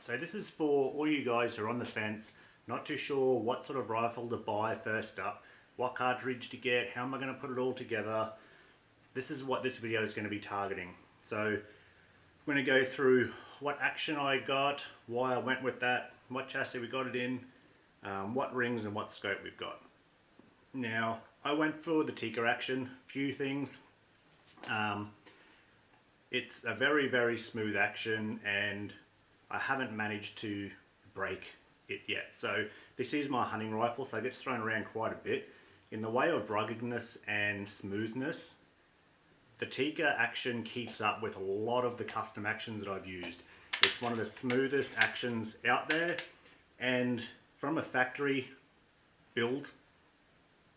So this is for all you guys who are on the fence, not too sure what sort of rifle to buy first up, what cartridge to get, how am I going to put it all together. This is what this video is going to be targeting. So I'm going to go through what action I got, why I went with that, what chassis we got it in, what rings and what scope we've got. Now I went for the Tikka action, few things. It's a very smooth action and I haven't managed to break it yet. So this is my hunting rifle, so it gets thrown around quite a bit. In the way of ruggedness and smoothness, the Tikka action keeps up with a lot of the custom actions that I've used. It's one of the smoothest actions out there, and from a factory build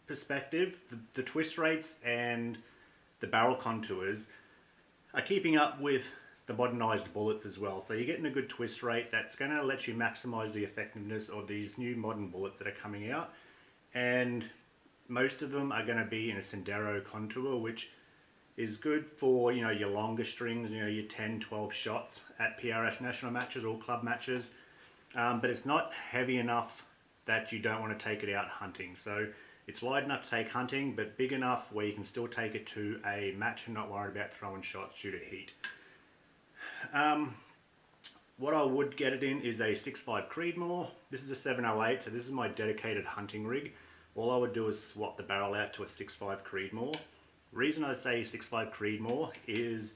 perspective, the twist rates and the barrel contours are keeping up with the modernized bullets as well. So you're getting a good twist rate that's going to let you maximize the effectiveness of these new modern bullets that are coming out. And most of them are going to be in a Sendero contour, which is good for, you know, your longer strings, you know, your 10, 12 shots at PRS national matches or club matches. But it's not heavy enough that you don't want to take it out hunting. So it's light enough to take hunting, but big enough where you can still take it to a match and not worry about throwing shots due to heat. What I would get it in is a 6.5 Creedmoor. This is a 708, so this is my dedicated hunting rig. All I would do is swap the barrel out to a 6.5 Creedmoor. Reason I say 6.5 Creedmoor is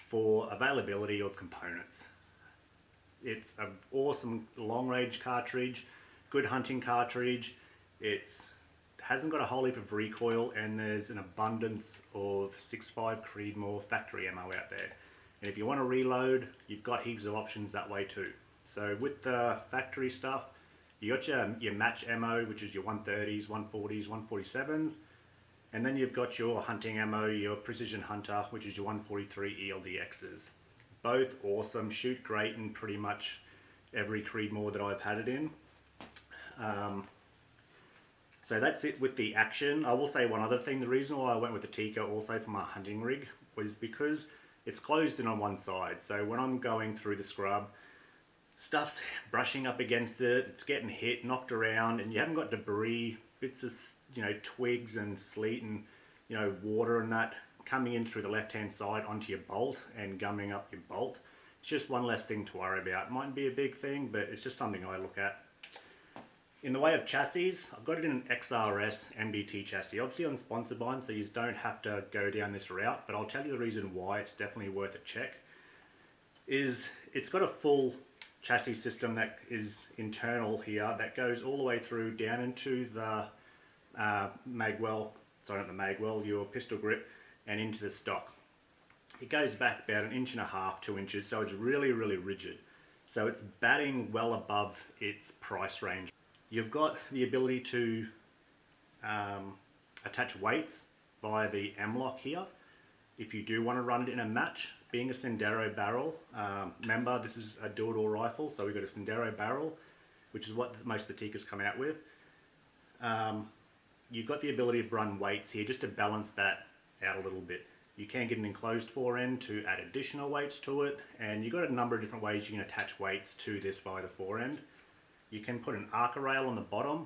for availability of components. It's an awesome long range cartridge, good hunting cartridge. It hasn't got a whole heap of recoil, and there's an abundance of 6.5 Creedmoor factory ammo out there. And if you want to reload, you've got heaps of options that way too. So with the factory stuff, you got your match ammo, which is your 130s, 140s, 147s. And then you've got your hunting ammo, your Precision Hunter, which is your 143 ELDXs. Both awesome, shoot great in pretty much every Creedmoor that I've had it in. So that's it with the action. I will say one other thing. The reason why I went with the Tikka also for my hunting rig was because it's closed in on one side. So when I'm going through the scrub, stuff's brushing up against it, it's getting hit, knocked around, and you haven't got debris, bits of, you know, twigs and sleet and, you know, water and that coming in through the left hand side onto your bolt and gumming up your bolt. It's just one less thing to worry about. It mightn't be a big thing, but it's just something I look at. In the way of chassis, I've got it in an XRS MBT chassis. Obviously I'm sponsored by them, so you don't have to go down this route, but I'll tell you the reason why it's definitely worth a check. Is it's got a full chassis system that is internal here that goes all the way through down into the magwell, sorry not the magwell, your pistol grip, and into the stock. It goes back about 1.5 inches, 2 inches, so it's really rigid. So it's batting well above its price range. You've got the ability to attach weights via the M-lock here. If you do want to run it in a match, being a Sendero barrel, remember this is a dual-door rifle, so we've got a Sendero barrel, which is what most of the Tikkas come out with. You've got the ability to run weights here just to balance that out a little bit. You can get an enclosed forend to add additional weights to it, and you've got a number of different ways you can attach weights to this via the forend. You can put an arca rail on the bottom,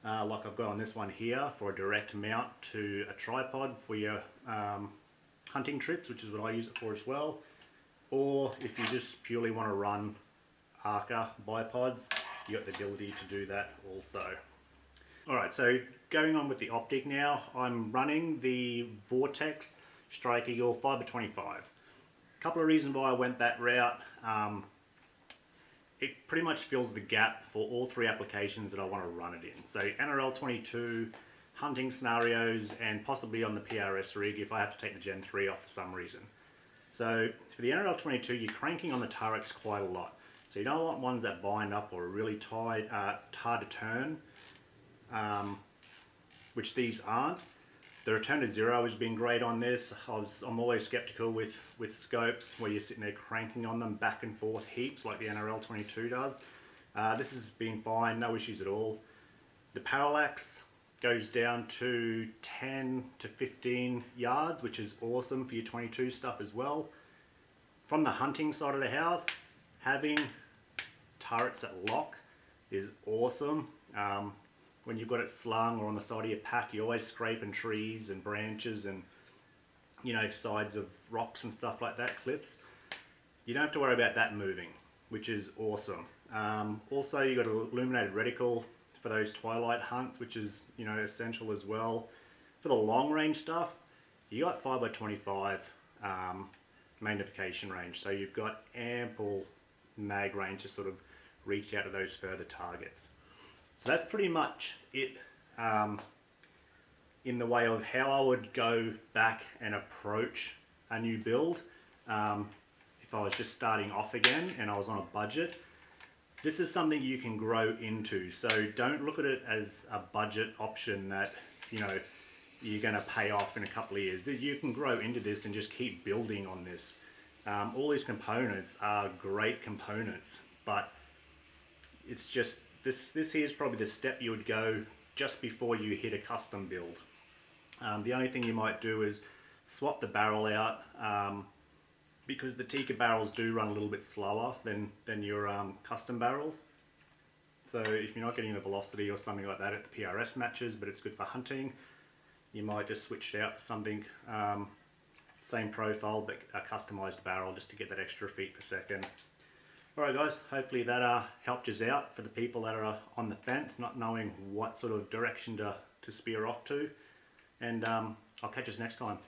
like I've got on this one here, for a direct mount to a tripod for your hunting trips, which is what I use it for as well. Or if you just purely want to run arca bipods, you got the ability to do that also. Alright, so going on with the optic now, I'm running the Vortex Strike Eagle 5x25. A couple of reasons why I went that route. It pretty much fills the gap for all three applications that I want to run it in. So NRL 22, hunting scenarios, and possibly on the PRS rig if I have to take the Gen 3 off for some reason. So for the NRL 22, you're cranking on the turrets quite a lot. So you don't want ones that bind up or are really tight, hard to turn, which these aren't. The return to zero has been great on this. I'm always skeptical with scopes where you're sitting there cranking on them back and forth heaps like the NRL 22 does. This has been fine, no issues at all. The parallax goes down to 10 to 15 yards, which is awesome for your 22 stuff as well. From the hunting side of the house, having turrets that lock is awesome. When you've got it slung or on the side of your pack, you're always scraping trees and branches and, you know, sides of rocks and stuff like that, cliffs. You don't have to worry about that moving, which is awesome. Also, you've got an illuminated reticle for those twilight hunts, which is, you know, essential as well. For the long range stuff, you got 5x25 magnification range, so you've got ample mag range to sort of reach out to those further targets. So that's pretty much it in the way of how I would go back and approach a new build if I was just starting off again and I was on a budget. This is something you can grow into, so don't look at it as a budget option that, you know, you're going to pay off in a couple of years. You can grow into this and just keep building on this. All these components are great components, but it's just this here is probably the step you would go just before you hit a custom build. The only thing you might do is swap the barrel out, because the Tikka barrels do run a little bit slower than your custom barrels. So if you're not getting the velocity or something like that at the PRS matches, but it's good for hunting, you might just switch it out for something, same profile but a customized barrel just to get that extra feet per second. Alright guys, hopefully that helped you out for the people that are on the fence, not knowing what sort of direction to spear off to. And I'll catch us next time.